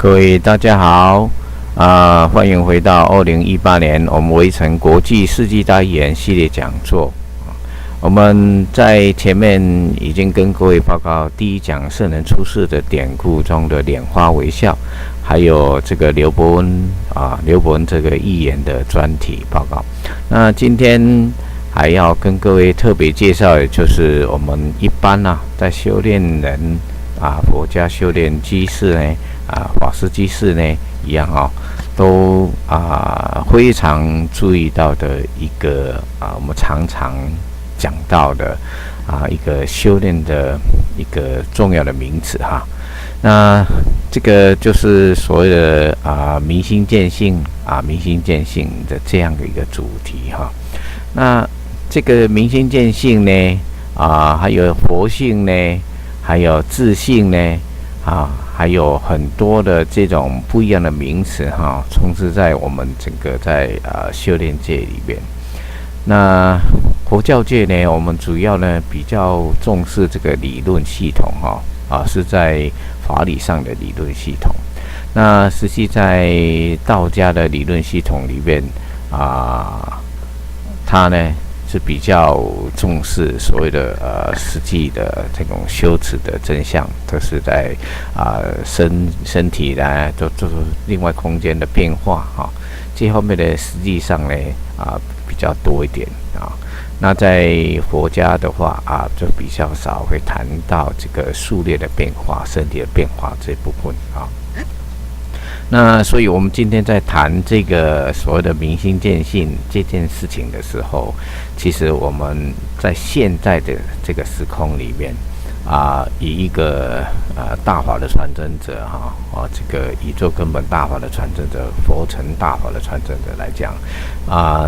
各位大家好，欢迎回到2018年我们围城国际世纪大预言系列讲座。我们在前面已经跟各位报告第一讲圣人出世的典故中的拈花微笑，还有这个刘伯温这个预言的专题报告。那今天还要跟各位特别介绍，也就是我们一般在修炼人佛家修炼居士呢，法师居士呢一样都非常注意到的一个我们常常讲到的一个修炼的一个重要的名词哈。那这个就是所谓的明心见性明心见性的这样的一个主题哈。那这个明心见性呢还有佛性呢，还有自信呢还有很多的这种不一样的名词充斥在我们整个在修炼界里面。那佛教界呢，我们主要呢比较重视这个理论系统是在法理上的理论系统。那实际在道家的理论系统里面它呢是比较重视所谓的实际的这种修持的真相，都是在身体呢做另外空间的变化这方面的实际上呢比较多一点那在佛家的话就比较少会谈到这个数列的变化、身体的变化这部分那所以我们今天在谈这个所谓的明心见性这件事情的时候，其实我们在现在的这个时空里面以一个大法的传承者这个宇宙根本大法的传承者、佛尘大法的传承者来讲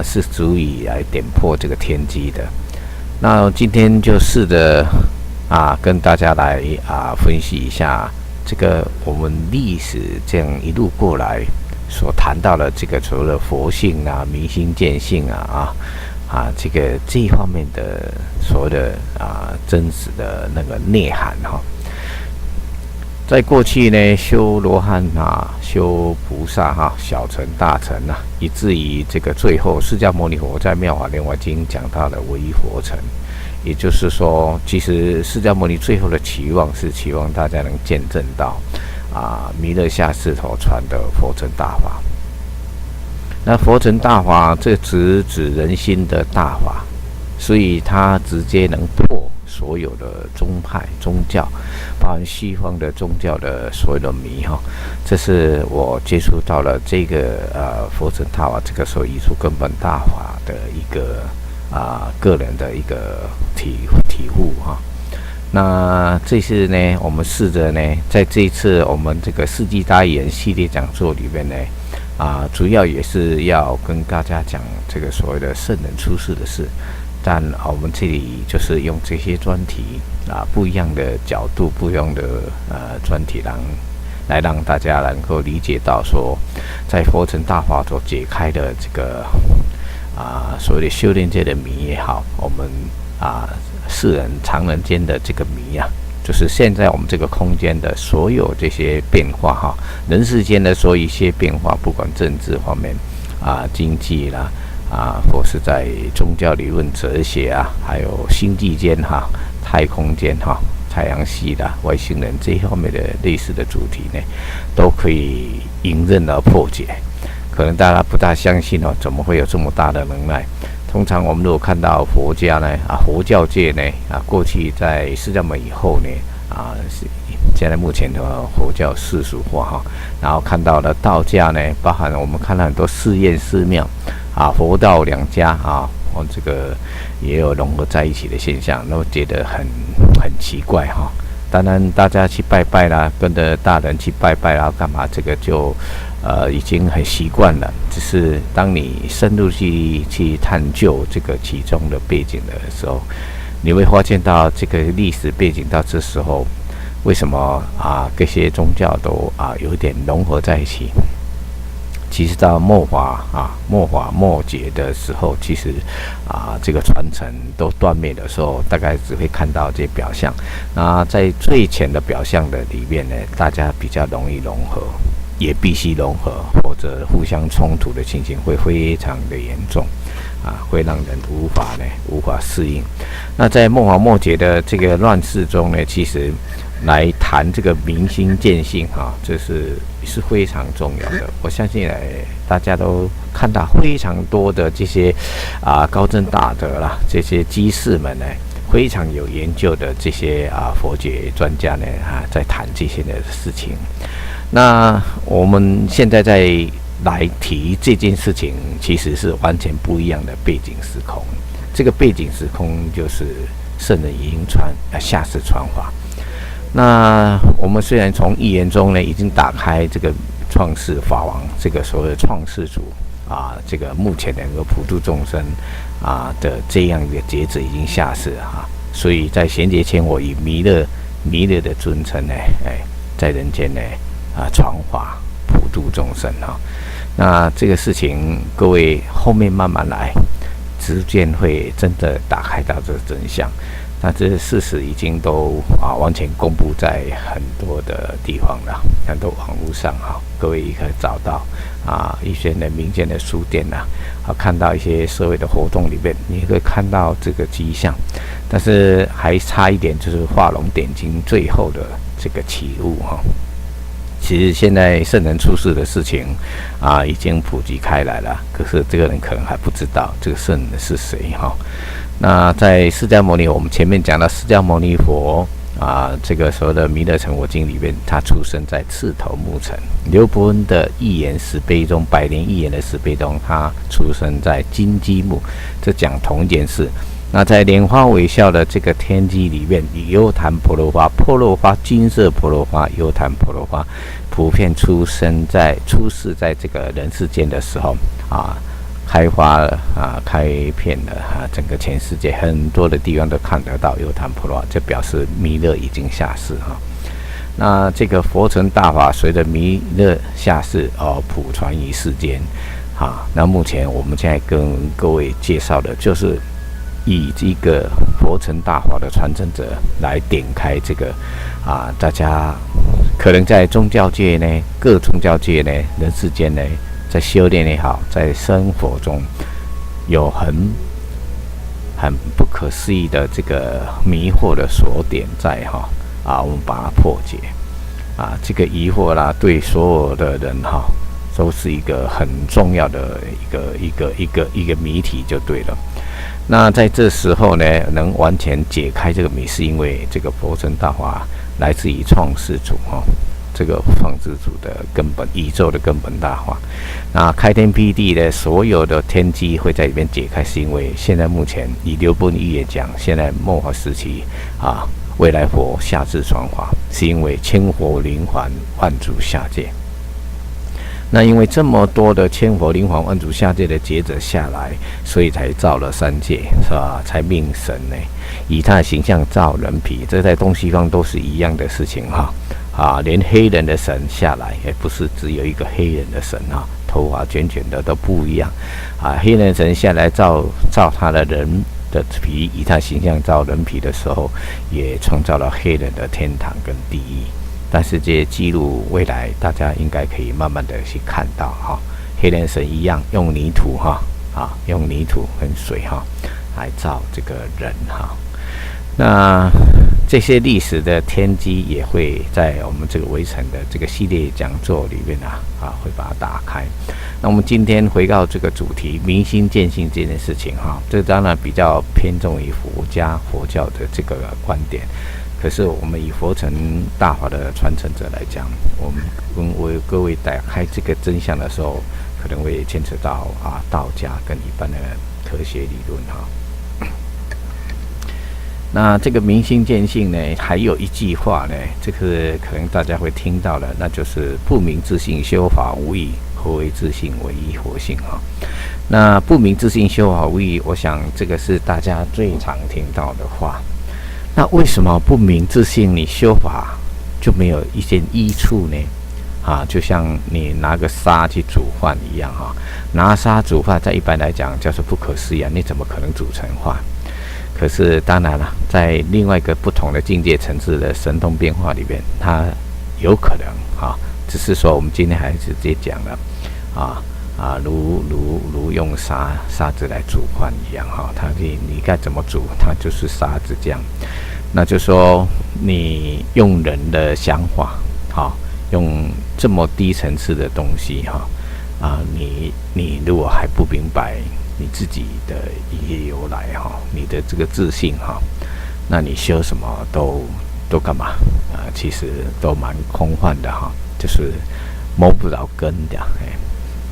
是足以来点破这个天机的。那今天就试着跟大家来分析一下这个我们历史这样一路过来所谈到的这个所谓的佛性明心见性这一方面的所谓的真实的那个内涵在过去呢，修罗汉修菩萨小乘大乘以至于这个最后释迦牟尼佛在《妙法莲华经》讲到的唯一佛乘。也就是说，其实释迦牟尼最后的期望是期望大家能见证到弥勒下世所传的佛乘大法。那佛乘大法这指人心的大法，所以它直接能破所有的宗派宗教，包含西方的宗教的所有的迷这是我接触到了这个佛乘大法这个所移出根本大法的一个个人的一个体悟那这次呢，我们试着呢，在这一次我们这个世纪大预言系列讲座里面呢主要也是要跟大家讲这个所谓的圣人出世的事。但我们这里就是用这些专题不一样的角度、不一样的专题来让大家能够理解到说，在佛乘大法所解开的这个所谓的修炼界的谜也好，我们世人常人间的这个谜就是现在我们这个空间的所有这些变化人世间的所有一些变化，不管政治方面经济啦或是在宗教理论、哲学还有星际间太空间太阳系的外星人这一方面的类似的主题呢，都可以迎刃而破解。可能大家不大相信怎么会有这么大的能耐？通常我们如果看到佛家呢佛教界呢过去在释迦牟尼以后呢现在目前的佛教世俗化然后看到了道家呢，包含我们看到很多寺院寺庙佛道两家这个也有融合在一起的现象，都觉得很奇怪当然大家去拜拜啦，跟着大人去拜拜啦干嘛，这个就已经很习惯了。只是当你深入去探究这个其中的背景的时候，你会发现到这个历史背景到这时候为什么这些宗教都有一点融合在一起。其实到末法末节的时候，其实这个传承都断灭的时候，大概只会看到这表象。那在最浅的表象的里面呢，大家比较容易融合。也必须融合，或者互相冲突的情形会非常的严重，会让人无法适应。那在末法末节的这个乱世中呢，其实来谈这个明心见性这是非常重要的。我相信大家都看到非常多的这些高僧大德啦，这些居士们呢，非常有研究的这些佛学专家呢在谈这些的事情。那我们现在来提这件事情，其实是完全不一样的背景时空。这个背景时空就是圣人已经下世传法。那我们虽然从预言中呢，已经打开这个创世法王这个所谓的创世主这个目前能够普度众生的这样一个节制已经下世所以在贤劫前，我以弥勒的尊称呢，在人间呢传法普度众生那这个事情，各位后面慢慢来，逐渐会真的打开到这个真相。那这些事实已经都完全公布在很多的地方了，很多网络上各位也可以找到一些的民间的书店看到一些社会的活动里面，你可以看到这个迹象。但是还差一点，就是画龙点睛最后的这个起悟其实现在圣人出世的事情已经普及开来了，可是这个人可能还不知道这个圣人是谁那在释迦牟尼，我们前面讲到释迦牟尼佛这个所谓的弥勒成佛经里面，他出生在赤头木城。刘伯温的预言十碑中，百年预言的十碑中，他出生在金鸡木，这讲同一件事。那在莲花微笑的这个天机里面，以幽檀婆罗花金色婆罗花，幽檀婆罗花普遍出世在这个人世间的时候开花了开遍了整个全世界很多的地方都看得到幽檀婆罗花，这表示弥勒已经下世那这个佛成大法随着弥勒下世普传于世间那目前我们现在跟各位介绍的就是以这个佛成大法的传承者来点开这个大家可能在宗教界呢，各宗教界呢，人世间呢，在修炼也好，在生活中有很不可思议的这个迷惑的锁点在我们把它破解这个疑惑啦，对所有的人都是一个很重要的一个谜题就对了。那在这时候呢，能完全解开这个谜，是因为这个佛成大法来自于创世主这个创世主的根本，宇宙的根本大法。那开天辟地的所有的天机会在里面解开，是因为现在目前以刘伯温预言讲，现在末法时期未来佛下至传法，是因为千佛灵还万主下界。那因为这么多的千佛灵还万主下界的劫者下来，所以才造了三界，是吧？才命神呢，以他的形象造人皮，这在东西方都是一样的事情连黑人的神下来，也不是只有一个黑人的神头发卷卷的都不一样黑人神下来造他的人的皮，以他形象造人皮的时候，也创造了黑人的天堂跟地狱。但是这些记录未来大家应该可以慢慢的去看到黑人神一样用泥土用泥土跟水来造这个人那这些历史的天机也会在我们这个围城的这个系列讲座里面会把它打开。那我们今天回到这个主题，明心见性这件事情这当然比较偏重于佛教的这个观点。可是我们以佛成大法的传承者来讲，我们为各位打开这个真相的时候，可能会牵扯到道家跟一般的科学理论那这个明心见性呢，还有一句话呢，这个可能大家会听到的，那就是不明自性修法无益，何为自性唯一佛性那不明自性修法无益，我想这个是大家最常听到的话。那为什么不明自性你修法就没有一些益处呢？就像你拿个沙去煮饭一样拿沙煮饭，在一般来讲叫做不可思议你怎么可能煮成饭？可是当然了，在另外一个不同的境界层次的神通变化里面，它有可能只是说我们今天还是直接讲了如用沙子来煮饭一样哈，你该怎么煮，它就是沙子这样。那就说你用人的想法用这么低层次的东西你如果还不明白你自己的一些由来你的这个自信那你修什么都干嘛其实都蛮空幻的就是摸不着根的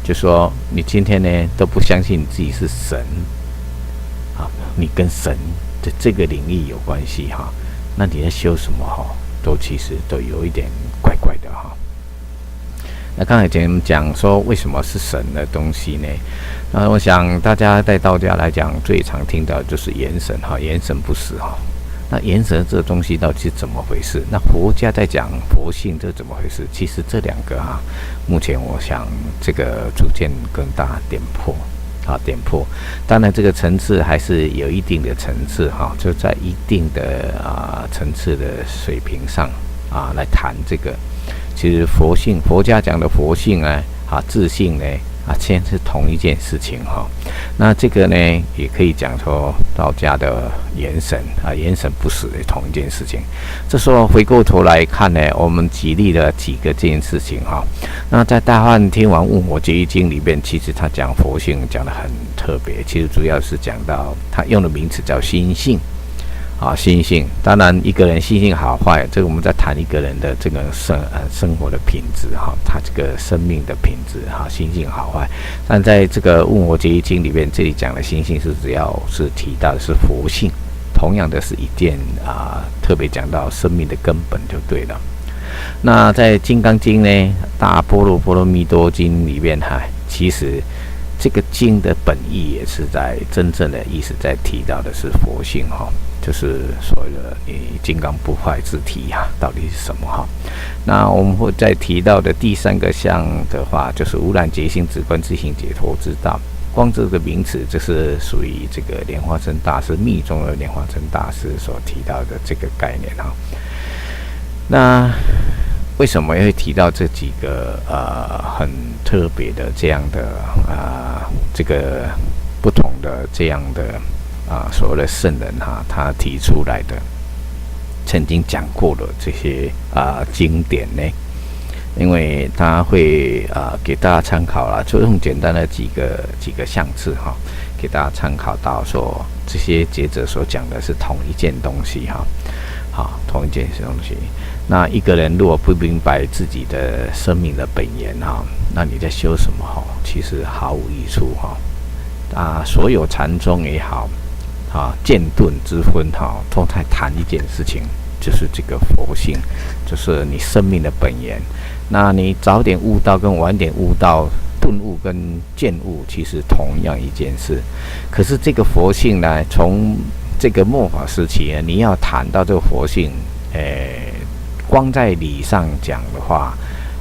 就说你今天呢都不相信你自己是神你跟神的这个领域有关系那你在修什么其实都有一点怪怪的那刚才前面讲说为什么是神的东西呢？那我想大家在道家来讲最常听到的就是元神元神不死那元神这个东西到底是怎么回事？那佛家在讲佛性这怎么回事？其实这两个目前我想这个逐渐跟大家点破。当然这个层次还是有一定的层次就在一定的层次的水平上来谈这个。其实佛家讲的佛性呢自性呢其实是同一件事情那这个呢也可以讲说道家的元神元神不死的同一件事情。这时候回过头来看呢，我们举例了几个这件事情那在《大梵天王问佛决议经》里面，其实他讲佛性讲得很特别，其实主要是讲到他用的名词叫心性心性。当然一个人心性好坏，这个我们在谈一个人的这个生活的品质他这个生命的品质心性好坏。但在这个问佛决议经里面，这里讲的心性是只要是提到的是佛性，同样的是一件特别讲到生命的根本就对了。那在金刚经呢，大般若波罗蜜多经里面其实这个经的本意也是在真正的意思在提到的是佛性就是所谓的你金刚不坏之体到底是什么那我们会再提到的第三个项的话，就是无染觉性直观自性解脱之道。光这个名词，这是属于这个莲花生大师密宗的莲花生大师所提到的这个概念那为什么会提到这几个很特别的这样的这个不同的这样的所谓的圣人他提出来的曾经讲过的这些经典呢？因为他会给大家参考啦，就用简单的几个项次给大家参考到说这些学者所讲的是同一件东西同一件东西。那一个人如果不明白自己的生命的本源那你在修什么其实毫无益处所有禅宗也好剑顿之分都在谈一件事情，就是这个佛性，就是你生命的本源。那你早点悟道跟晚点悟道，顿悟跟见悟其实同样一件事。可是这个佛性呢，从这个末法时期你要谈到这个佛性光在理上讲的话，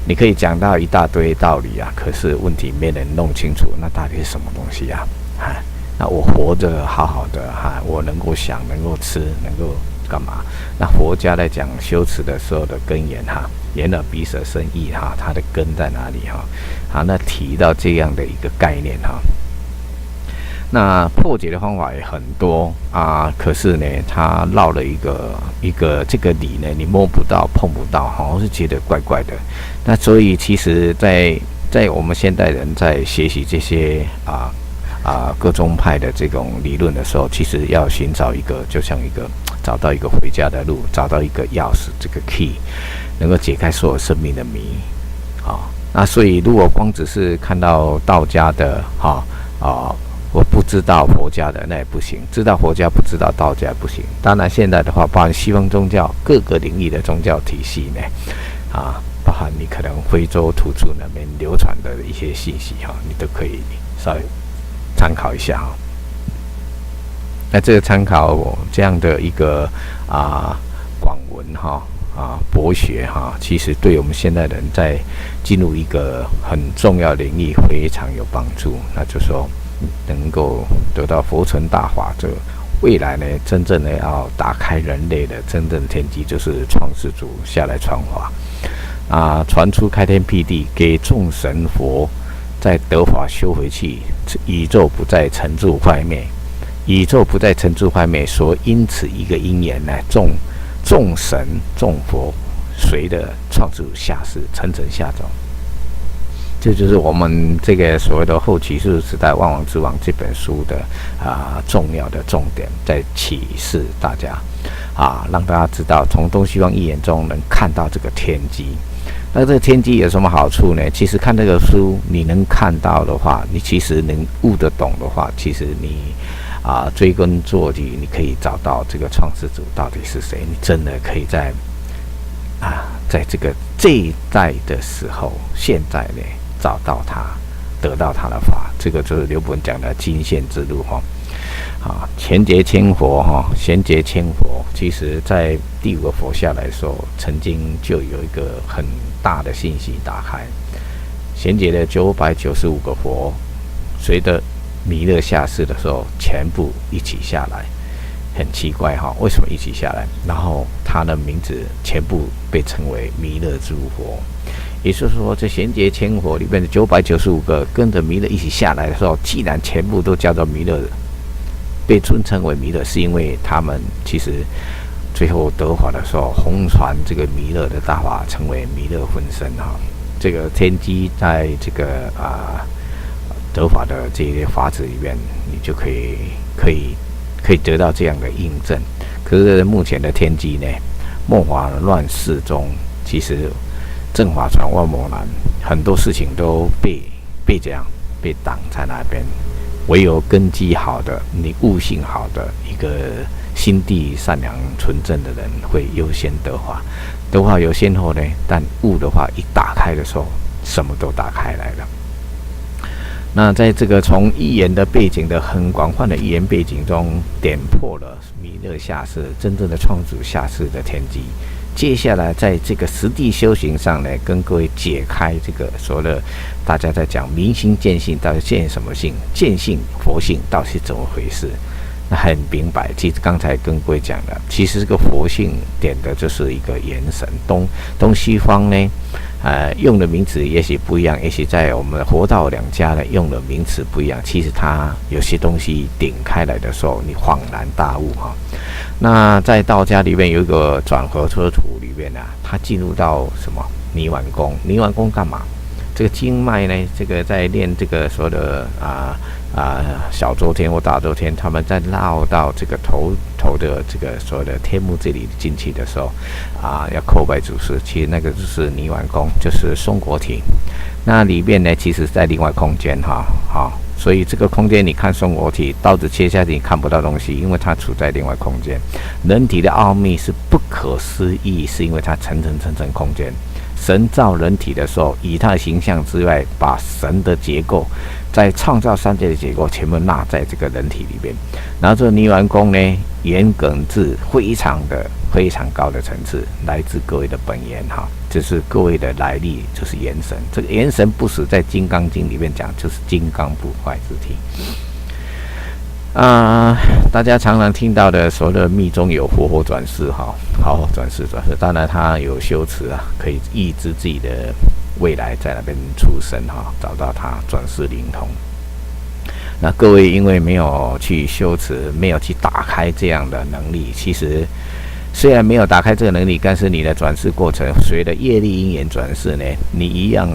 你可以讲到一大堆道理可是问题没人弄清楚那到底是什么东西那我活着好好的我能够想，能够吃，能够干嘛？那佛家在讲修持的时候的根源眼耳鼻舌身意它的根在哪里那提到这样的一个概念那破解的方法也很多可是呢，它绕了一个这个理呢，你摸不到碰不到我是觉得怪怪的。那所以其实在我们现代人在学习这些各宗派的这种理论的时候，其实要寻找一个，就像找到一个回家的路，找到一个钥匙，这个 key 能够解开所有生命的谜那所以如果光只是看到道家的我不知道佛家的那也不行，知道佛家不知道道家不行。当然现在的话，包含西方宗教各个领域的宗教体系呢包含你可能非洲土著那边流传的一些信息你都可以稍微参考一下那这个参考这样的一个广文博学其实对我们现代人在进入一个很重要领域非常有帮助。那就是说能够得到佛存大法则，未来呢真正的要打开人类的真正天机，就是创世主下来传法传出开天辟地，给众神佛在得法修回去，宇宙不再沉住坏灭，宇宙不再沉住坏灭，所因此一个因缘呢，众神众佛随着创祖下世，层层下走。这就是我们这个所谓的后启示时代万王之王这本书的重要的重点，在启示大家让大家知道从东西方预言中能看到这个天机。那这个天机有什么好处呢？其实看这个书，你能看到的话，你其实能悟得懂的话，其实你追根究底，你可以找到这个创世主到底是谁。你真的可以在这一代的时候，现在呢找到他，得到他的法。这个就是刘本讲的金线之路贤劫千佛贤劫千佛，其实在第五个佛下来的时候，曾经就有一个很大的信息打开。贤劫的995个佛，随着弥勒下世的时候，全部一起下来。很奇怪为什么一起下来？然后他的名字全部被称为弥勒诸佛。也就是说，这贤劫千佛里面的995个跟着弥勒一起下来的时候，既然全部都叫做弥勒，被尊称为弥勒，是因为他们其实最后得法的时候，弘传这个弥勒的大法，成为弥勒分身这个天机在这个得法的这些法子里面，你就可以得到这样的印证。可是目前的天机呢，末法乱世中，其实正法传万魔难，很多事情都被挡在那边。唯有根基好的，你悟性好的，一个心地善良纯正的人，会优先得法。得法有先后呢，但悟的话一打开的时候，什么都打开来了。那在这个从预言的背景的很广泛的预言背景中，点破了弥勒下世真正的创祖下世的天机。接下来在这个实地修行上呢，跟各位解开这个所谓的大家在讲明心见性，到底见什么性？见性佛性到底是怎么回事？那很明白，其实刚才跟各位讲了，其实这个佛性点的就是一个元神。东西方呢，用的名词也许不一样，也许在我们佛道两家呢用的名词不一样。其实它有些东西顶开来的时候，你恍然大悟那在道家里面有一个转合车图里面它进入到什么泥丸宫？泥丸宫干嘛？这个经脉呢，这个在练这个所有的小周天或大周天，他们在绕到这个头的这个所有的天目这里进去的时候要叩拜祖师，其实那个就是泥丸宫，就是松果体。那里面呢，其实在另外空间所以这个空间你看松果体，刀子切下去你看不到东西，因为它处在另外空间。人体的奥秘是不可思议，是因为它层层空间。神造人体的时候，以他的形象之外，把神的结构，在创造三界的结构全部纳在这个人体里面。然后这个泥丸宫呢，严耿至非常高的层次，来自各位的本源这是各位的来历，就是元神。这个元神不死，在《金刚经》里面讲，就是金刚不坏之体。大家常常听到的所谓的密中有佛转世转世，当然他有修持可以预知自己的未来在那边出生找到他转世灵通。那各位因为没有去修持，没有去打开这样的能力，其实虽然没有打开这个能力，但是你的转世过程随着业力因缘转世呢，你一样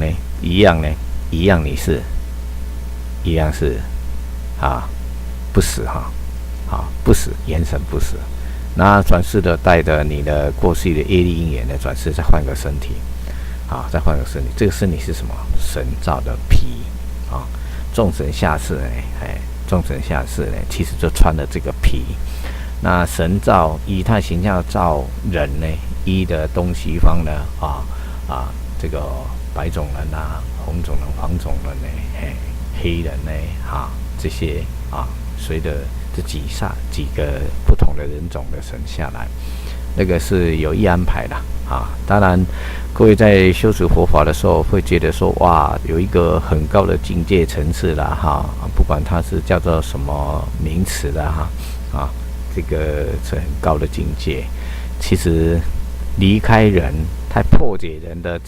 是不死不死，元神不死。那转世的带着你的过去的业力因缘的转世，再换个身体再换个身体。这个身体是什么？神造的皮众神下世呢，其实就穿了这个皮。那神造以他形象造人呢，依的东西方呢这个白种人红种人、黄种人呢，黑人呢这些随着这几个不同的人种的神下来，那个是有意安排的当然，各位在修持佛法的时候，会觉得说哇，有一个很高的境界层次啦不管它是叫做什么名词啦这个是很高的境界。其实离开人，在破解人的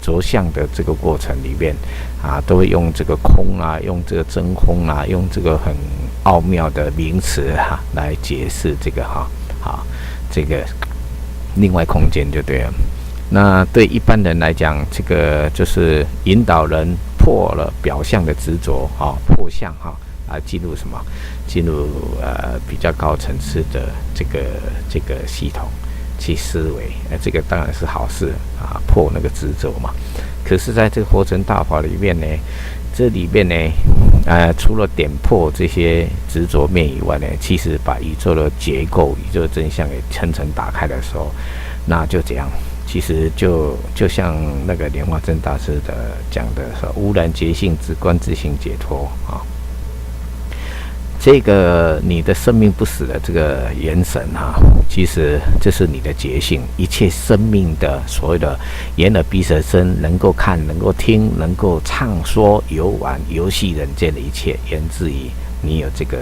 着相的这个过程里面啊，都会用这个空啊，用这个真空啊，用这个很奥妙的名词来解释这个这个另外空间就对了。那对一般人来讲，这个就是引导人破了表象的执着破相来进入什么？进入比较高层次的这个系统去思维，这个当然是好事破那个执着嘛。可是在这个活成大法里面呢，这里面呢，除了点破这些执着面以外呢，其实把宇宙的结构、宇宙的真相给层层打开的时候，那就这样。其实就像那个莲花真大师的讲的说，无染觉性，直观自性解脱这个你的生命不死的这个元神其实这是你的觉性，一切生命的所谓的眼耳鼻舌身，能够看、能够听、能够畅说、游玩、游戏人间的一切，源自于你有这个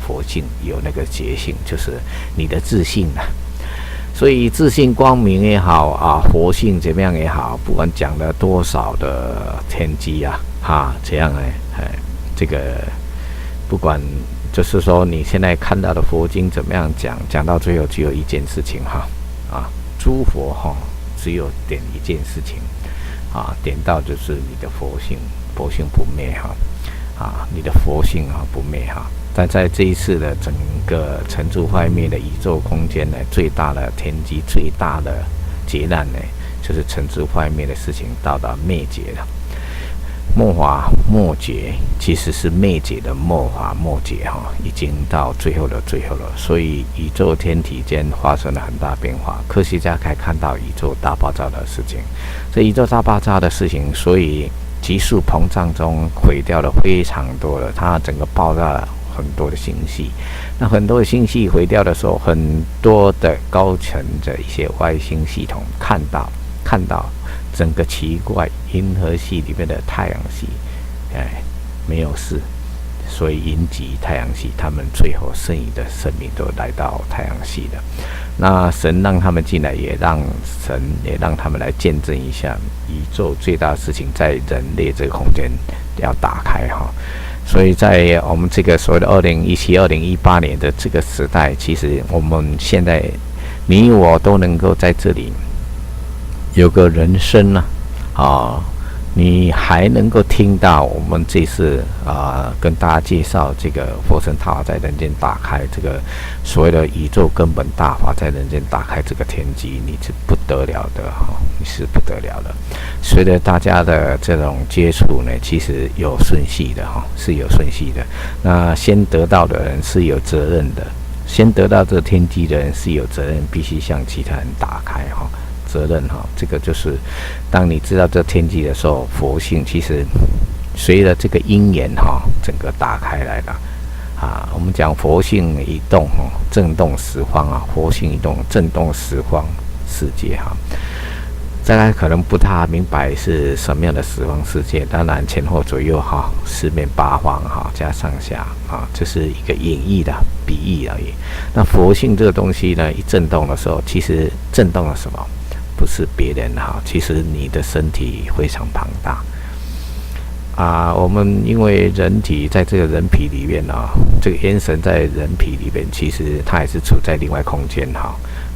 佛性，有那个觉性，就是你的自信所以自信光明也好佛性怎么样也好，不管讲了多少的天机这样这个不管就是说你现在看到的佛经怎么样讲到最后只有一件事情诸佛只有点一件事情点到就是你的佛性不灭你的佛性不灭但在这一次的整个成住坏灭的宇宙空间呢，最大的天机、最大的劫难呢，就是成住坏灭的事情到达灭劫了。末法末劫其实是灭劫的末法末劫已经到最后了。所以宇宙天体间发生了很大变化，科学家可以看到宇宙大爆炸的事情。这宇宙大爆炸的事情，所以急速膨胀中毁掉了非常多的，它整个爆炸了很多的星系。那很多的星系毁掉的时候，很多的高层的一些外星系统看到整个奇怪银河系里面的太阳系没有事，所以引击太阳系，他们最后剩余的生命都来到太阳系了。那神让他们进来，也让他们来见证一下宇宙最大的事情在人类这个空间要打开所以在我们这个所谓的2017、2018年的这个时代，其实我们现在你我都能够在这里有个人生你还能够听到我们这次跟大家介绍这个佛乘大法在人间打开，这个所谓的宇宙根本大法在人间打开这个天机，你是不得了的你是不得了的。随着大家的这种接触呢，其实有顺序的是有顺序的。那先得到的人是有责任的，先得到这个天机的人是有责任，必须向其他人打开责任这个就是当你知道这天机的时候，佛性其实随着这个因缘整个打开来了我们讲佛性一动震动十方佛性一动震动十方世界大家可能不太明白是什么样的十方世界，当然前后左右四面八方加上下这是一个演绎的比喻而已。那佛性这个东西呢，一震动的时候，其实震动了什么？不是别人其实你的身体非常庞大我们因为人体在这个人皮里面这个元神在人皮里面，其实它也是处在另外空间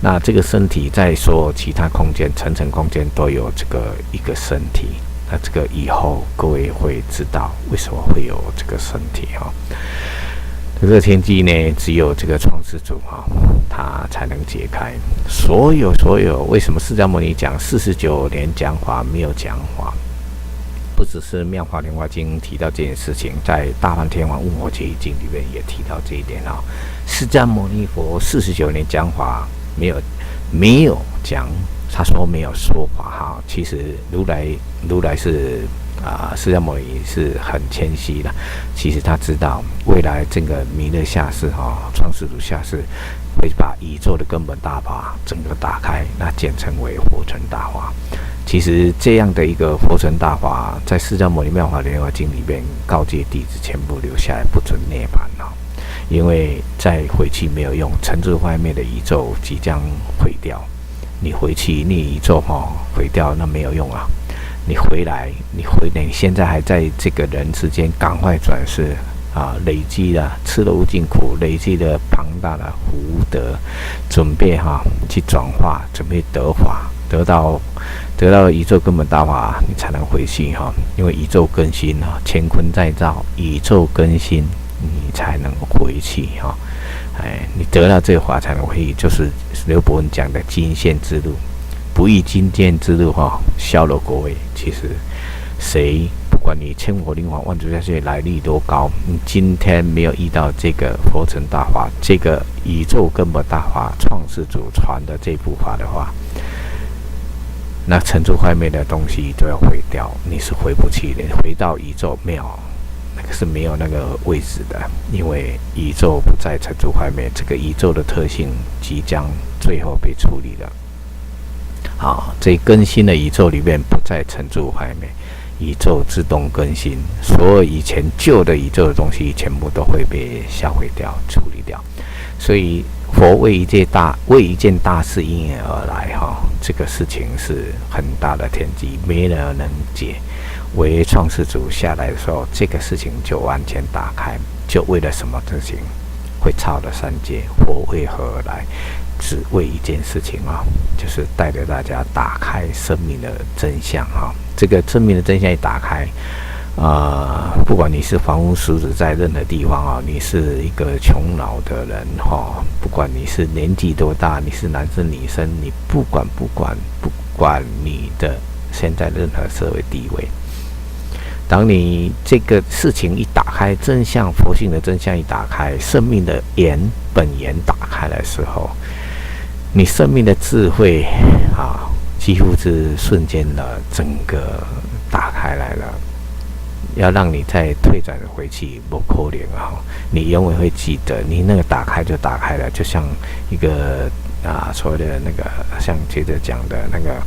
那这个身体在所有其他空间、层空间都有这个一个身体。那这个以后各位会知道为什么会有这个身体这个天机呢，只有这个创世主他才能解开所有。为什么释迦牟尼讲49年讲法没有讲法？不只是《妙法莲华经》提到这件事情，在《大梵天王问我劫经》里面也提到这一点释迦牟尼佛49年讲法没有讲，他说没有说法其实如来是释迦牟尼是很谦虚的，其实他知道未来这个弥勒下世创世主下世会把宇宙的根本大法整个打开，那简称为佛乘大法。其实这样的一个佛乘大法，在释迦牟尼妙法莲华经里面告诫弟子全部留下来，不准涅槃因为再回去没有用，成住坏灭的宇宙即将毁掉，你回去，你宇宙毁掉那没有用啊。你回来，你现在还在这个人之间，赶快转世啊！累积了吃了无尽苦，累积了庞大的福德，准备去转化，准备得法，得到宇宙根本大法，你才能回去因为宇宙更新乾坤再造，宇宙更新，你才能回去你得到这个法才能回去，就是刘伯温讲的金线之路。不遇金剑之路消了国位。其实谁不管你千火灵皇万族下界来历多高，你今天没有遇到这个佛尘大法，这个宇宙根本大法创世主传的这部法的话，那尘出坏灭的东西都要毁掉，你是回不去的。回到宇宙没有，那个是没有那个位置的，因为宇宙不再尘出坏灭，这个宇宙的特性即将最后被处理了。这更新的宇宙里面不再尘出坏灭，宇宙自动更新，所有以前旧的宇宙的东西全部都会被销毁掉、处理掉。所以佛为一件大事因缘而来这个事情是很大的天机，没人能解。唯创世主下来的时候，这个事情就完全打开。就为了什么事情会超了三界？佛为何而来？只为一件事情就是带着大家打开生命的真相这个生命的真相一打开不管你是房屋俗子在任何地方你是一个穷老的人不管你是年纪多大，你是男生女生，你不管你的现在任何社会地位，当你这个事情一打开，真相佛性的真相一打开，生命的本源打开的时候，你生命的智慧几乎是瞬间的整个打开来了。要让你再退转回去不可能你永远会记得，你那个打开就打开了，就像一个所谓的那个像接着讲的那个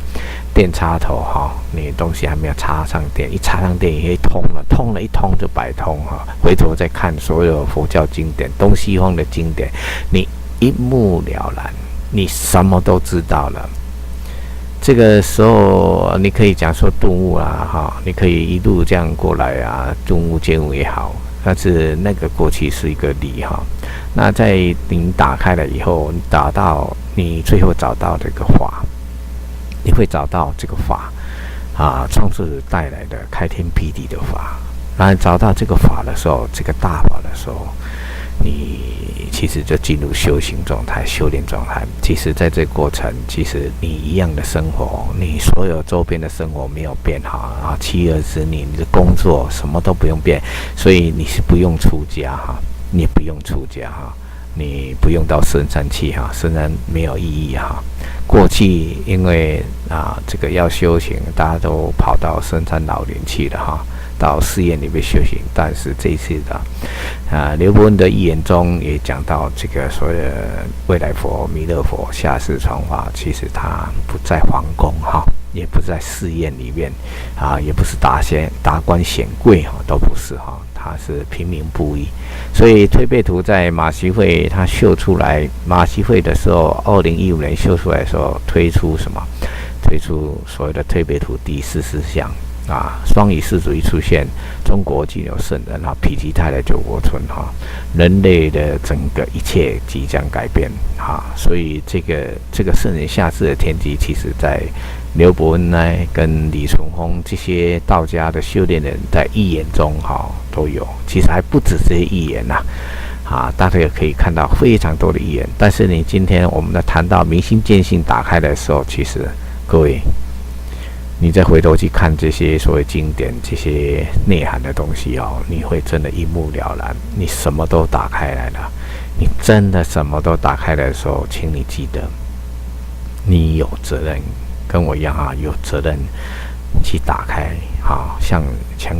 电插头你东西还没有插上电，一插上电也通了一通就百通回头再看所有佛教经典，东西方的经典，你一目了然，你什么都知道了。这个时候你可以讲说顿悟你可以一路这样过来顿悟见悟也好，但是那个过去是一个理那在你打开了以后，你最后找到这个法，你会找到这个法创世带来的开天辟地的法。然后找到这个法的时候，这个大法的时候，你其实就进入修行状态、修炼状态。其实在这个过程，其实你一样的生活，你所有周边的生活没有变7-20年，你的工作什么都不用变，所以你是不用出家你也不用出家你不用到深山去深山没有意义过去因为这个要修行，大家都跑到深山老林去了到寺院里面修行。但是这一次的刘伯温的预言中也讲到，这个所谓的未来佛、弥勒佛下世传法，其实他不在皇宫也不在寺院里面也不是达官显贵都不是他是平民布衣。所以推背图在马习会他秀出来，马习会的时候2015年秀出来的时候，推出所谓的推背图第14项双仪世主一出现，中国即有圣人否极泰来救国村人类的整个一切即将改变所以这个圣人下世的天机，其实在刘伯温跟李淳风这些道家的修炼人在预言中都有。其实还不止这些预言大家也可以看到非常多的预言。但是你今天我们在谈到明心见性打开的时候，其实各位你再回头去看这些所谓经典、这些内涵的东西你会真的一目了然，你什么都打开来了。你真的什么都打开来的时候，请你记得，你有责任，跟我一样有责任去打开向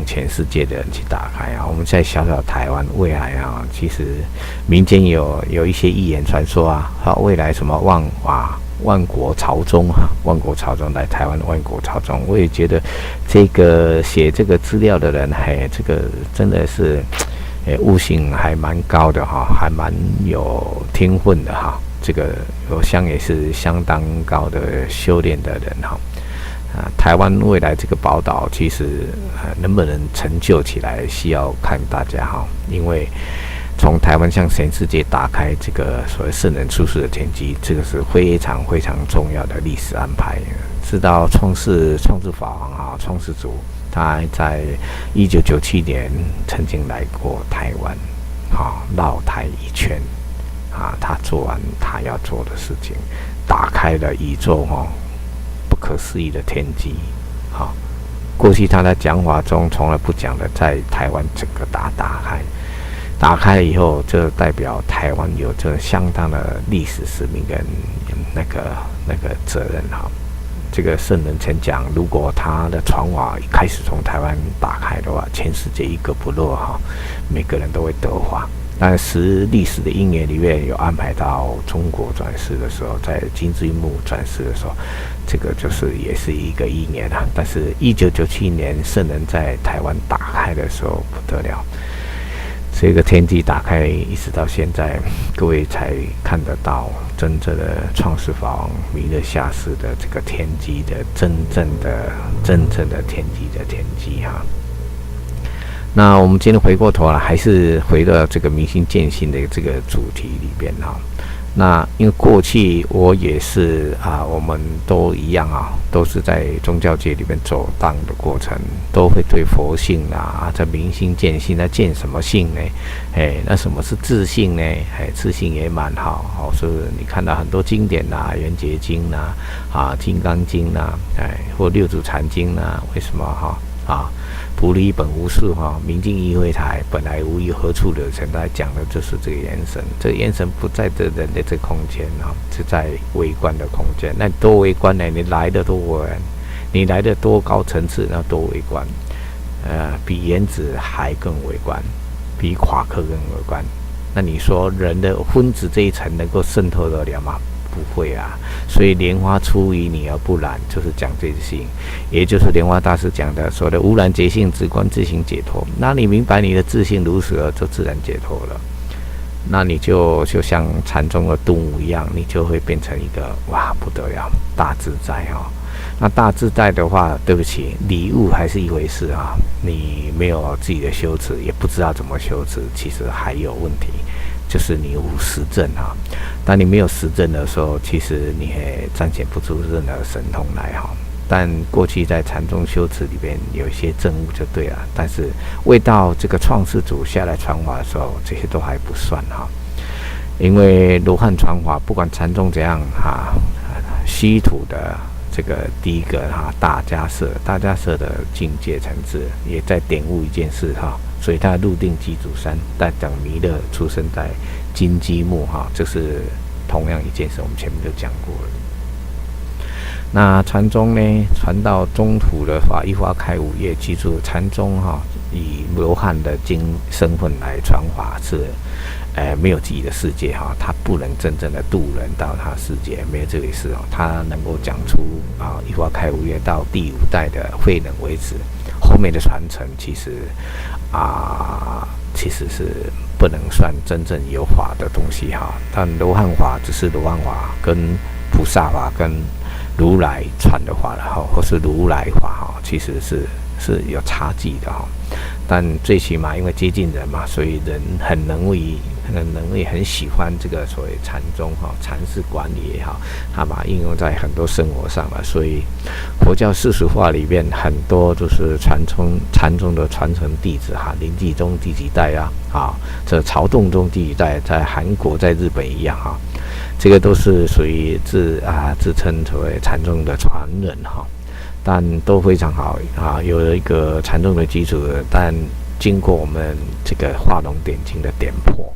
全世界的人去打开我们在小小台湾未来其实民间有一些预言传说未来什么万国朝宗来台湾万国朝宗。我也觉得这个写这个资料的人这个真的是悟性还蛮高的还蛮有天分的这个我想也是相当高的修炼的人哈。台湾未来这个宝岛其实能不能成就起来，需要看大家哈，因为从台湾向全世界打开这个所谓圣人出世的天机，这个是非常非常重要的历史安排。知道创世法王啊，创世主他在1997年曾经来过台湾，绕台一圈他做完他要做的事情，打开了宇宙不可思议的天机。过去他在讲话中从来不讲的，在台湾整个打开了以后，就代表台湾有着相当的历史使命跟那个责任哈。这个圣人曾讲，如果他的传法一开始从台湾打开的话，全世界一个不落哈，每个人都会得法。但是历史的因缘里面有安排到中国转世的时候，在金枝玉木转世的时候，这个就是也是一个因缘啊。但是1997年圣人在台湾打开的时候不得了，这个天地打开，一直到现在，各位才看得到真正的创世法王弥勒下世的这个天机的真正的天机的天机哈。那我们今天回过头来，还是回到这个明心见性的这个主题里边哈。那因为过去我也是我们都一样都是在宗教界里面走荡的过程，都会对佛性这明心见性，那见什么性呢？那什么是自性呢？自性也蛮好，所以你看到很多经典圆觉经金刚经或六祖坛经为什么菩提本无树明镜亦非台，本来无一何处惹尘。来讲的就是这个眼神，这个眼神不在这人的这空间是在微观的空间。那多微观呢？你来的多远？你来的多高层次，那多微观。比原子还更微观，比夸克更微观。那你说人的分子这一层能够渗透得了吗？不会所以莲花出淤泥而不染，就是讲这性，也就是莲花大师讲的所谓的无染觉性直观自行解脱。那你明白你的自性如此了，就自然解脱了。那你就像禅宗的顿悟一样，你就会变成一个不得了大自在那大自在的话，对不起，礼物还是一回事你没有自己的修持，也不知道怎么修持，其实还有问题。就是你无实证当你没有实证的时候，其实你也彰显不出任何神通来但过去在禅宗修持里边有一些证悟就对了，但是未到这个创世主下来传法的时候，这些都还不算因为罗汉传法，不管禅宗怎样稀土的这个第一个大迦叶的境界层次，也在点悟一件事所以他入定鸡足山，但等弥勒出生在金鸡木这是同样一件事，我们前面就讲过了。那禅宗呢，传到中土的话，一花开五叶，记住禅宗以罗汉的身份来传法是没有自己的世界他不能真正的渡人到他世界，没有这回事他能够讲出一花开五叶到第5代的慧能为止，后面的传承其实是不能算真正有法的东西但罗汉法只是罗汉法跟菩萨法跟如来传的话或是如来法其实是有差距的但最起码因为接近人嘛，所以人很能力很喜欢这个所谓禅宗禅寺管理也好，他把它应用在很多生活上了。所以佛教世俗化里面很多就是禅宗的传承弟子临济宗第几代这曹洞宗第几代，在韩国在日本一样这个都是属于自称所谓禅宗的传人但都非常好有了一个禅宗的基础，但经过我们这个画龙点睛的点破，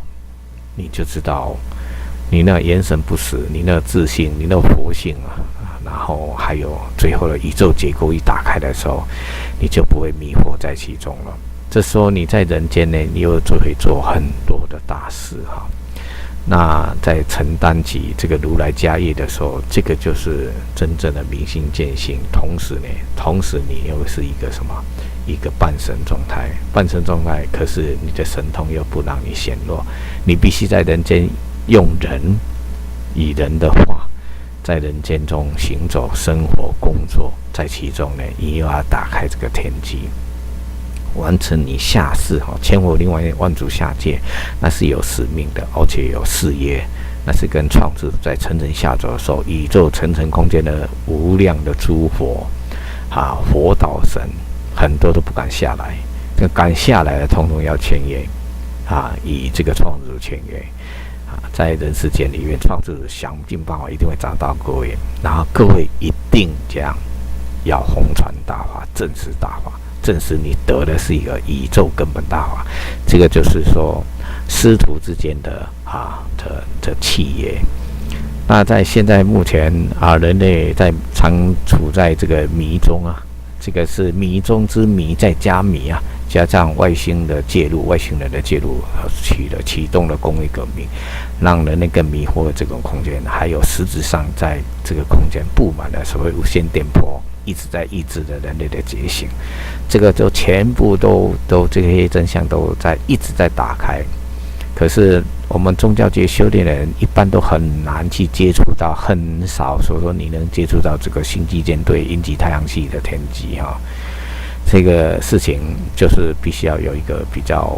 你就知道你那眼神不死，你那自信，你那佛性然后还有最后的宇宙结构一打开的时候，你就不会迷惑在其中了。这时候你在人间呢，你又就会做很多的大事那在承担起这个如来家业的时候，这个就是真正的明心见性。同时你又是一个什么？一个半神状态。半神状态，可是你的神通又不让你显露，你必须在人间用人以人的话，在人间中行走、生活、工作，在其中呢，你又要打开这个天机，完成你下世千佛另外万主下界，那是有使命的，而且有事业，那是跟创世在层层下走的时候，宇宙层层空间的无量的诸佛佛道神，很多都不敢下来，这敢下来的，统统要签约以这个创世签约在人世间里面，创世想尽办法一定会找到各位，然后各位一定将要弘传大法，证实大法，证实你得的是一个宇宙根本大法。这个就是说师徒之间的契约。那在现在目前人类常处在这个迷中这个是迷中之迷再加迷加上外星的介入，外星人的介入启动了工业革命，让人类更迷惑的这种空间，还有实质上在这个空间布满了所谓无线电波，一直在抑制着人类的觉醒。这个就全部都这些真相都一直在打开。可是我们宗教界修炼的人一般都很难去接触到，很少说你能接触到这个星际舰队、阴极太阳系的天机这个事情就是必须要有一个比较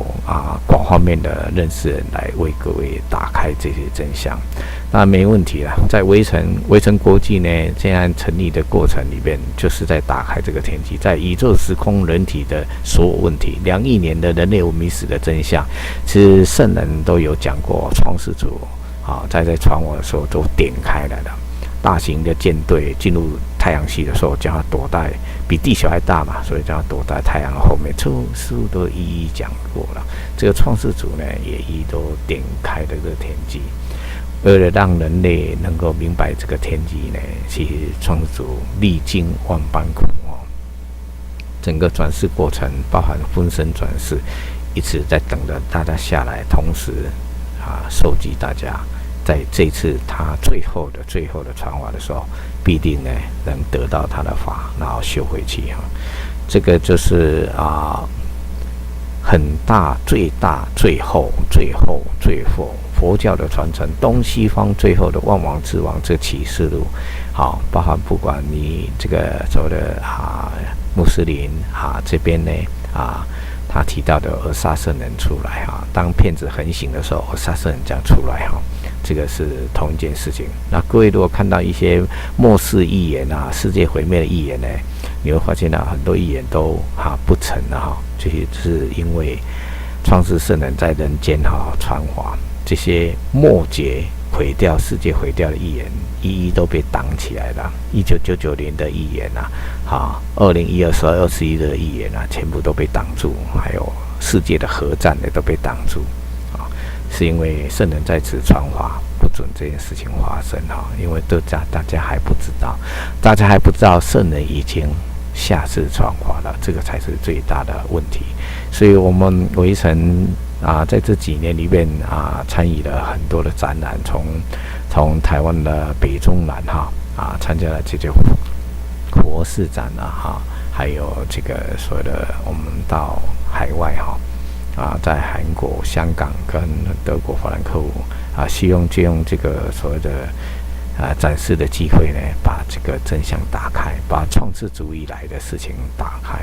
广方面的认识人来为各位打开这些真相。那没问题了，在微尘国际呢，现在成立的过程里面，就是在打开这个天机，在宇宙时空人体的所有问题，2亿年的人类文明史的真相，其实圣人都有讲过，创世主在传我的时候都点开来了。大型的舰队进入太阳系的时候，将它躲在比地球还大嘛，所以将它躲在太阳后面，似乎都一一讲过了。这个创世主呢，也一都点开了这个天机，为了让人类能够明白这个天机呢，其实创世主历经万般苦整个转世过程，包含分身转世，一直在等着大家下来，同时收集大家。在这次他最后的传法的时候，必定呢能得到他的法，然后修回去这个就是很大、最大、最后佛教的传承，东西方最后的万王之王这启示录，包含不管你这个所谓的穆斯林这边呢他提到的尔萨圣人出来当骗子横行的时候，尔萨圣人这样出来这个是同一件事情。那各位如果看到一些末世预言世界毁灭的预言呢，你会发现很多预言都不成了这些是因为创世圣人在人间传法，这些末节毁掉世界毁掉的预言一一都被挡起来了。1999年的预言2012、12、21的预言全部都被挡住，还有世界的核战呢都被挡住是因为圣人在此传法，不准这件事情发生因为大家还不知道圣人已经下世传法了，这个才是最大的问题。所以我们微尘在这几年里面参与了很多的展览，从台湾的北中南参加了这些佛事展还有这个所谓的我们到海外在韩国、香港跟德国、法兰克福希望借用这个所谓的展示的机会呢，把这个真相打开，把创世主以来的事情打开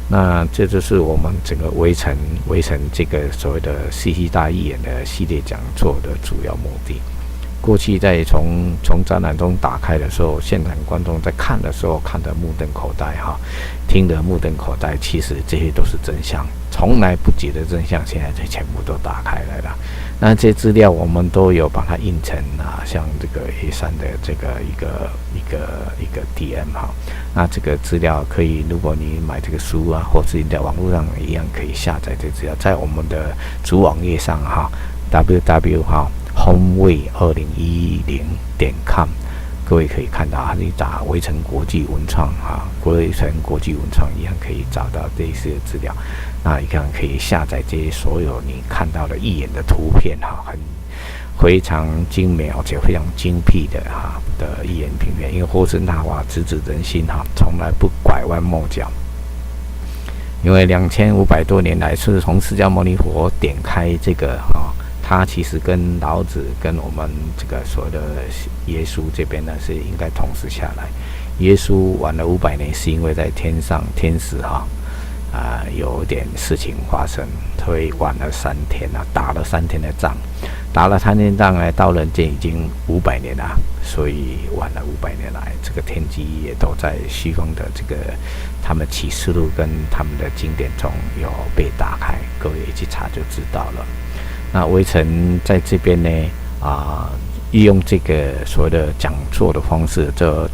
那这就是我们整个围城这个所谓的西大预言的系列讲座的主要目的。过去在从展览中打开的时候，现场观众在看的时候看得目瞪口呆听得目瞪口呆，其实这些都是真相，从来不解的真相，现在这全部都打开来了。那这些资料我们都有把它印成像这个 A3 的这个一个 DM 那这个资料可以，如果你买这个书或是你在网络上一样可以下载这资料，在我们的主网页上www homeway2010.com， 各位可以看到你打微尘国际文创微尘国际文创一样可以找到这些资料。那一样可以下载这些所有你看到的预言的图片非常精美而且非常精辟的预言平面，因为佛神大法直指人心从来不拐弯抹角。因为2500多年来是从释迦牟尼佛点开这个他其实跟老子跟我们这个所谓的耶稣这边呢是应该同时下来。耶稣晚了500年，是因为在天上天使有点事情发生，所以晚了3天啊，打了3天的仗，打了3天仗呢，到人间已经500年了，所以晚了500年来，这个天机也都在虚空的这个他们启示录跟他们的经典中有被打开，各位去查就知道了。那微尘在这边呢利用这个所谓的讲座的方式，就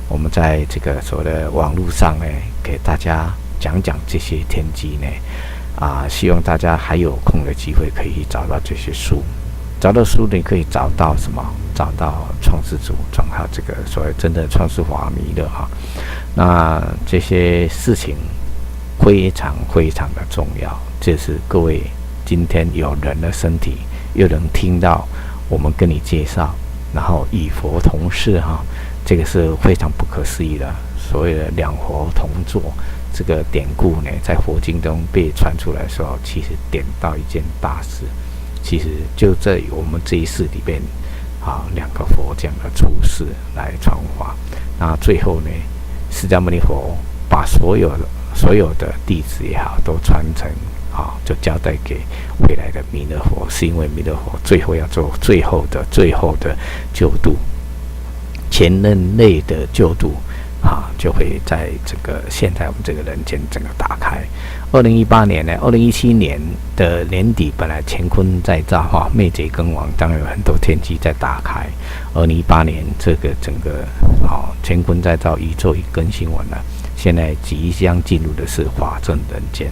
我们在这个所谓的网络上呢，给大家讲这些天机呢，希望大家还有空的机会可以找到这些书，找到书你可以找到什么？找到创世主，找到这个所谓真的创世法弥勒那这些事情非常非常的重要，这是各位今天有人的身体，又能听到我们跟你介绍，然后与佛同事这个是非常不可思议的。所谓的两佛同坐这个典故呢，在佛经中被传出来的时候，其实点到一件大事。其实就在我们这一世里面2个佛这样的出世来传法。那最后呢，释迦牟尼佛把所有的弟子也好，都传承就交代给未来的弥勒佛，是因为弥勒佛最后要做最后的救度，全人类的救度就会在这个现在我们这个人间整个打开。2018年呢，2017年的年底，本来乾坤在造灭劫更亡，当然有很多天机在打开。2018年这个整个乾坤在造，宇宙已更新完了，现在即将进入的是法正人间。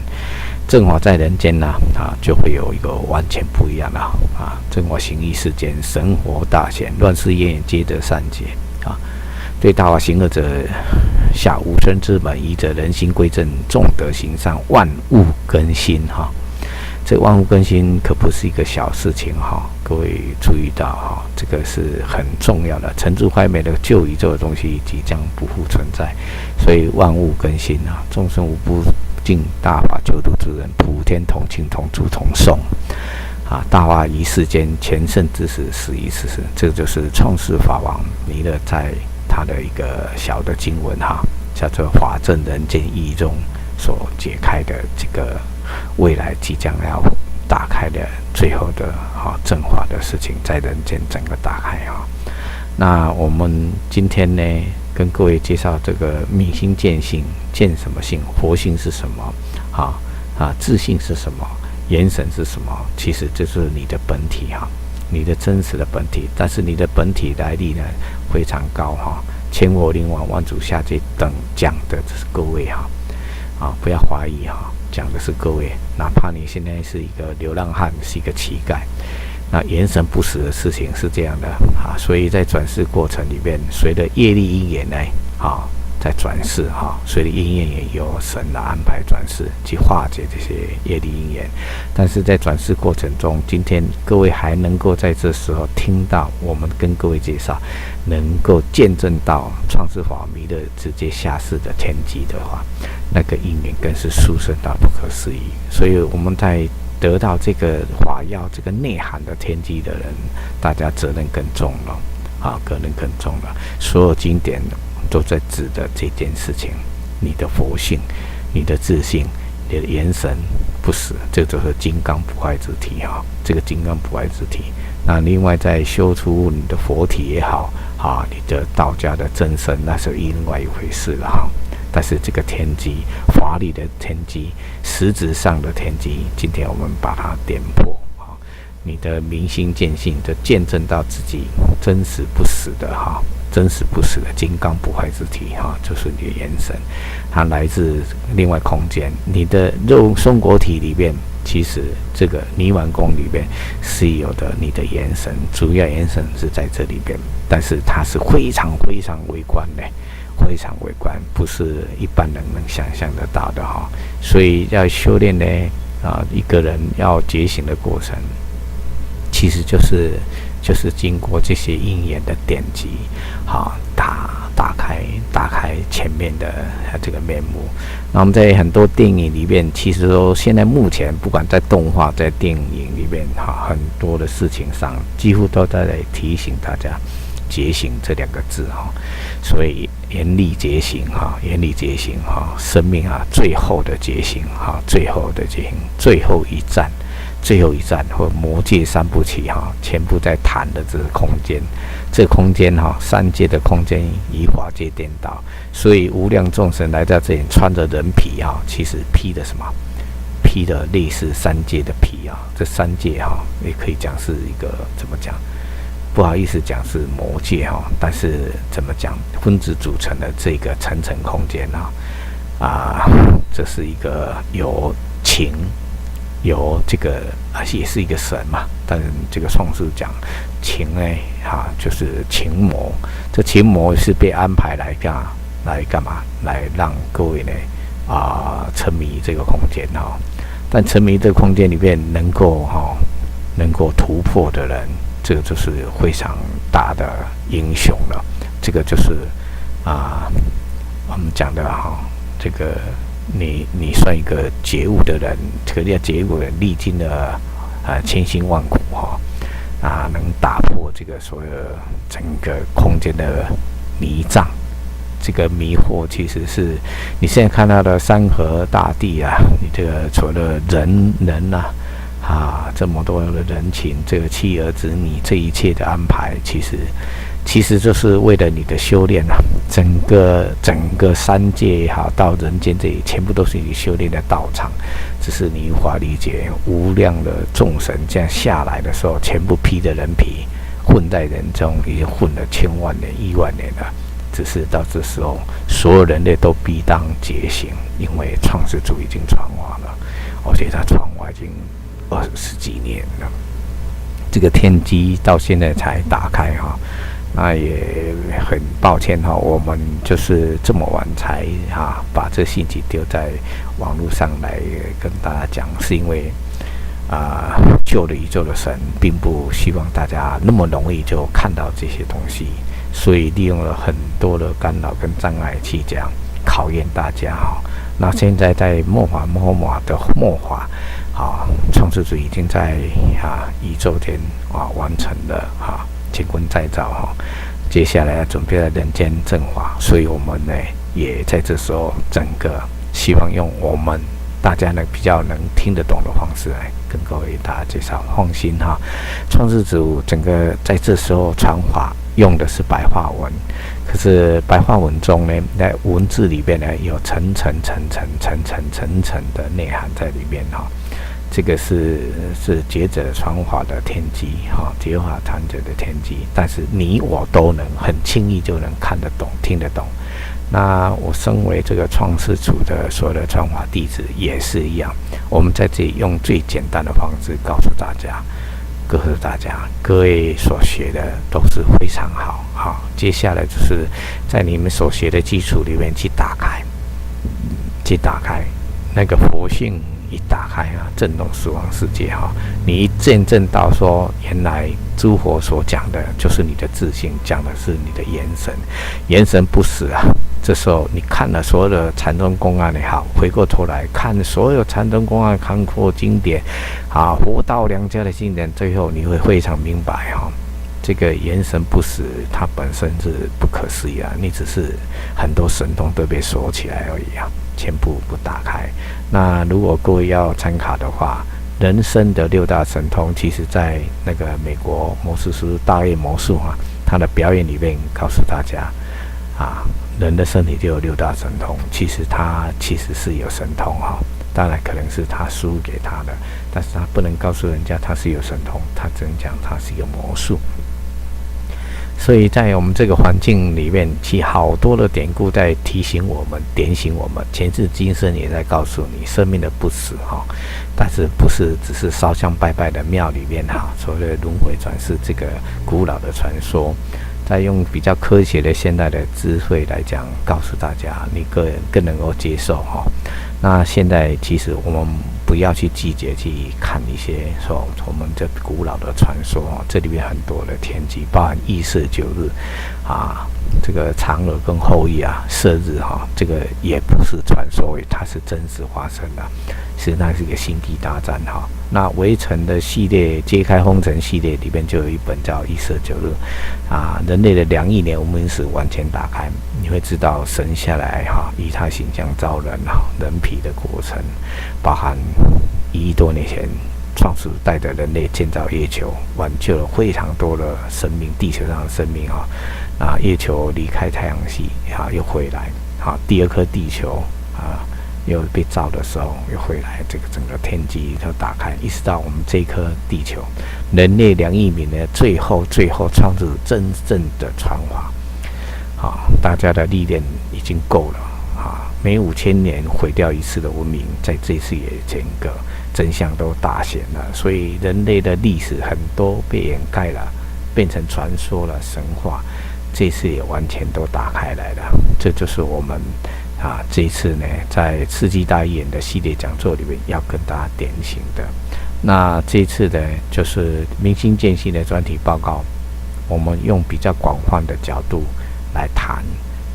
正法在人间呢就会有一个完全不一样的正法行义世间，神佛大显，乱世业皆得善解对大法行恶者下无生之本，依着人心归正，众德行善，万物更新这万物更新可不是一个小事情各位注意到这个是很重要的。成住坏灭的旧宇宙的东西即将不复存在，所以万物更新众生无不尽大法救度之人，普天同庆，同祝同颂大法于世间，全盛之时，始于此时。这个就是创世法王弥勒在他的一个小的经文叫做法正人间义中所解开的这个未来即将要打开的最后的正法的事情，在人间整个打开那我们今天呢，跟各位介绍这个明心见性，见什么性？佛性是什么？自性是什么？元神是什么？其实就是你的本体你的真实的本体。但是你的本体来历呢非常高千佛灵王万主下界等讲的这是各位不要怀疑讲的是各位，哪怕你现在是一个流浪汉，是一个乞丐，那元神不死的事情是这样的所以在转世过程里面，随着业力因缘呢在转世随着因缘也有神的安排转世去化解这些业力因缘。但是在转世过程中，今天各位还能够在这时候听到我们跟各位介绍，能够见证到创世法弥勒直接下世的天机的话，那个因缘更是殊胜到不可思议。所以我们在得到这个法要这个内涵的天机的人，大家责任更重了责任更重了。所有经典都在指的这件事情，你的佛性，你的自性，你的元神不死，这就是金刚不坏之体这个金刚不坏之体。那另外再修出你的佛体也好你的道家的真身，那是另外一回事了但是这个天机，法理的天机，实质上的天机，今天我们把它点破你的明心见性，就见证到自己真实不死的真实不死的金刚不坏之体就是你的元神，它来自另外空间。你的肉松果体里面，其实这个泥丸宫里面是有的你的元神，主要元神是在这里边，但是它是非常非常微观的，非常微观，不是一般人能想象得到的所以要修炼呢一个人要觉醒的过程，其实就是经过这些因缘的典籍打开前面的这个面目。那我们在很多电影里面，其实说现在目前不管在动画、在电影里面很多的事情上，几乎都在提醒大家觉醒这两个字所以严厉觉醒严厉觉醒生命最后的觉醒最后的觉醒，最后一战或魔界三部曲全部在谈的这个空间，这个空间三界的空间与法界颠倒，所以无量众生来到这里穿着人皮其实披的什么？披的类似三界的皮这三界也可以讲是一个怎么讲？不好意思讲是魔界但是怎么讲？分子组成的这个层层空间这是一个有情。有这个也是一个神嘛，但是这个创世讲情呢就是情魔，这情魔是被安排来干嘛？来让各位呢沉迷这个空间但沉迷这个空间里面能够突破的人，这个就是非常大的英雄了。这个就是我们讲的这个。你算一个觉悟的人，可是要觉悟的人历经了千辛万苦能打破这个所有整个空间的迷障。这个迷惑其实是你现在看到的山河大地你这个除了人这么多的人情，这个妻儿子女，这一切的安排，其实就是为了你的修炼整个三界也好，到人间这里，全部都是你修炼的道场。只是你无法理解，无量的众神这样下来的时候，全部披着人皮，混在人中，已经混了千万年、亿万年了。只是到这时候，所有人类都必当觉醒，因为创世主已经传话了，而且他传话已经20几年了。这个天机到现在才打开那也很抱歉我们就是这么晚才把这信息丢在网络上来跟大家讲，是因为救了宇宙的神并不希望大家那么容易就看到这些东西，所以利用了很多的干扰跟障碍去这样考验大家那现在在末法的末法创世主已经在宇宙间完成了乾坤再造接下来要准备在人间正法，所以我们呢也在这时候整个希望用我们大家呢比较能听得懂的方式来跟各位大家介绍。放心创世主整个在这时候传法用的是白话文，可是白话文中呢，在文字里面呢有层层的内涵在里面这个是觉者传法的天机觉法传者的天机，但是你我都能很轻易就能看得懂、听得懂。那我身为这个创世主的所有的传法弟子也是一样，我们在这里用最简单的方式告诉大家，各位所学的都是非常好接下来就是在你们所学的基础里面去打开那个佛性。一打开震动死亡世界你一见证到说，原来诸佛所讲的就是你的自信，讲的是你的元神不死这时候你看了所有的禅宗公案也好，回过头来看所有禅宗公案看过经典佛道良家的经典，最后你会非常明白这个元神不死它本身是不可思议你只是很多神通都被锁起来而已全部不打开。那如果各位要参考的话，人生的6大神通，其实在那个美国魔术师大夜魔术他的表演里面告诉大家人的身体就有6大神通，其实他是有神通当然可能是他输给他的，但是他不能告诉人家他是有神通，他只能讲他是一个魔术。所以在我们这个环境里面，其实好多的典故在提醒我们、点醒我们，前世今生也在告诉你生命的不死但是不是只是烧香拜拜的庙里面所谓的轮回转世这个古老的传说，再用比较科学的现代的智慧来讲，告诉大家你个人更能够接受那现在其实我们不不要去季节去看一些说我们这古老的传说这里面很多的天机，包含羿射九日这个嫦娥跟后羿射日这个也不是传说，它是真实发生的，是那是一个星际大战那围城的系列揭开封尘系列里面就有一本叫羿射九日人类的2亿年文明史完全打开，你会知道神下来以他形象造人人皮的过程，包含1亿多年前创始带着人类建造月球，挽救了非常多的生命，地球上的生命月球离开太阳系又回来第2颗地球又被造的时候又回来，这个整个天机就打开，一直到我们这一颗地球，人类2亿年的最后创造真正的传法大家的历练已经够了每5000年毁掉一次的文明，在这次也整个真相都大显了，所以人类的历史很多被掩盖了，变成传说了，神话，这次也完全都打开来了。这就是我们这一次呢，在世纪大预言的系列讲座里面要跟大家点醒的。那这一次呢，就是明心见性的专题报告，我们用比较广泛的角度来谈。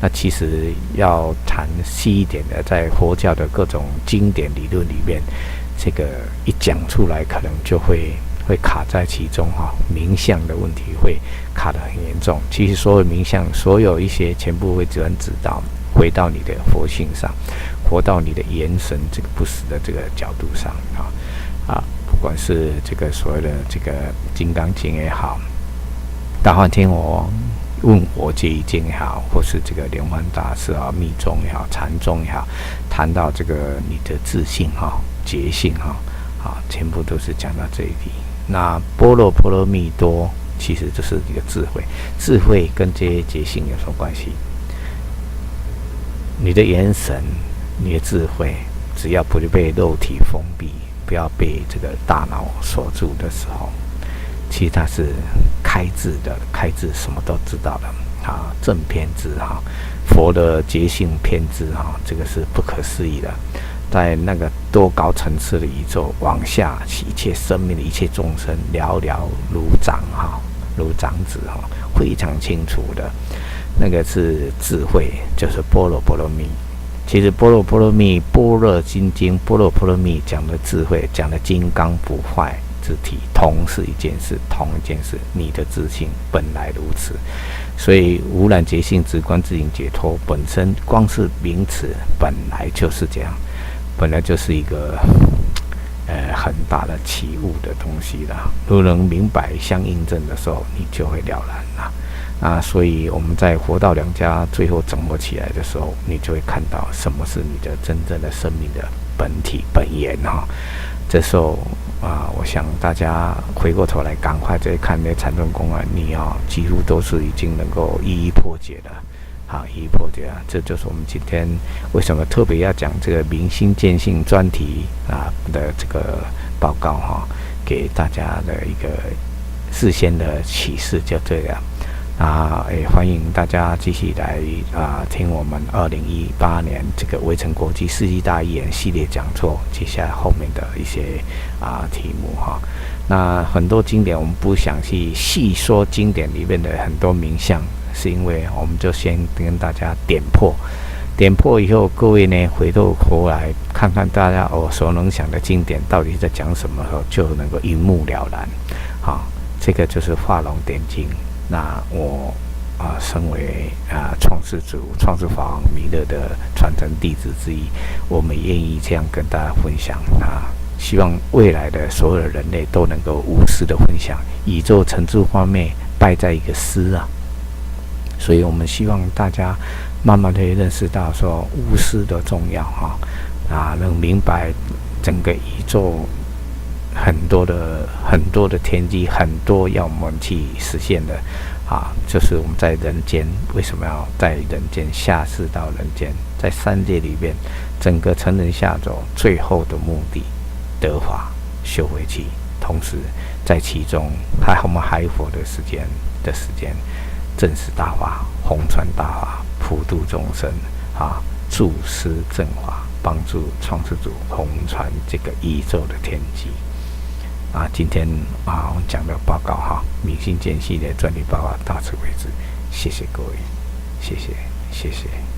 那其实要谈细一点的，在佛教的各种经典理论里面，这个一讲出来，可能就会卡在其中冥想的问题会卡得很严重。其实所有冥想，所有一些全部会只能指导回到你的佛性上，活到你的元神这个不死的这个角度上不管是这个所谓的这个金刚经也好，大梵天王问我这一经也好，或是这个莲花大师密宗也好，禅宗也好，谈到这个你的自性觉性全部都是讲到这里。那般若波罗蜜多其实就是一个智慧，智慧跟这些觉性有什么关系？你的元神，你的智慧，只要不被肉体封闭，不要被这个大脑锁住的时候，其实它是开智的，开智什么都知道了正偏知佛的觉性偏知这个是不可思议的。在那个多高层次的宇宙往下，一切生命的一切众生寥寥如掌如掌指非常清楚的，那个是智慧，就是般若波罗蜜。其实般若波罗蜜、般若心经、般若波罗蜜讲的智慧，讲的金刚不坏之体，同是一件事，同一件事，你的自性本来如此。所以无染觉性直观自性解脱本身光是名词，本来就是这样，本来就是一个很大的起悟的东西啦。如能明白相应证的时候，你就会了然啦。所以我们在活道两家最后整合起来的时候，你就会看到什么是你的真正的生命的本体本源这时候我想大家回过头来，赶快再看那禅宗公案，你几乎都是已经能够一一破解了。一一破解这就是我们今天为什么特别要讲这个明心见性专题的这个报告给大家的一个事先的启示，就这样也欢迎大家继续来听我们2018年这个围城国际世纪大预言系列讲座，接下来后面的一些题目那很多经典我们不想去细说经典里面的很多名相，是因为我们就先跟大家点破以后，各位呢回头来看看大家所能想的经典到底在讲什么，就能够一目了然这个就是法龙点睛。那我身为创世主、创世法王弥勒的传承弟子之一，我们愿意这样跟大家分享希望未来的所有的人类都能够无私的分享。宇宙成就方面败在一个私所以我们希望大家慢慢的认识到说无私的重要能明白整个宇宙很多的天机，很多要我们去实现的就是我们在人间为什么要在人间下世到人间，在三界里面整个成人下走最后的目的得法修回去，同时在其中我们还佛的时间正是大法，弘传大法，普度众生助施正法，帮助创世主统传这个宇宙的天机。今天我们讲的报告明心见系列专题报告到此为止，谢谢各位，谢谢。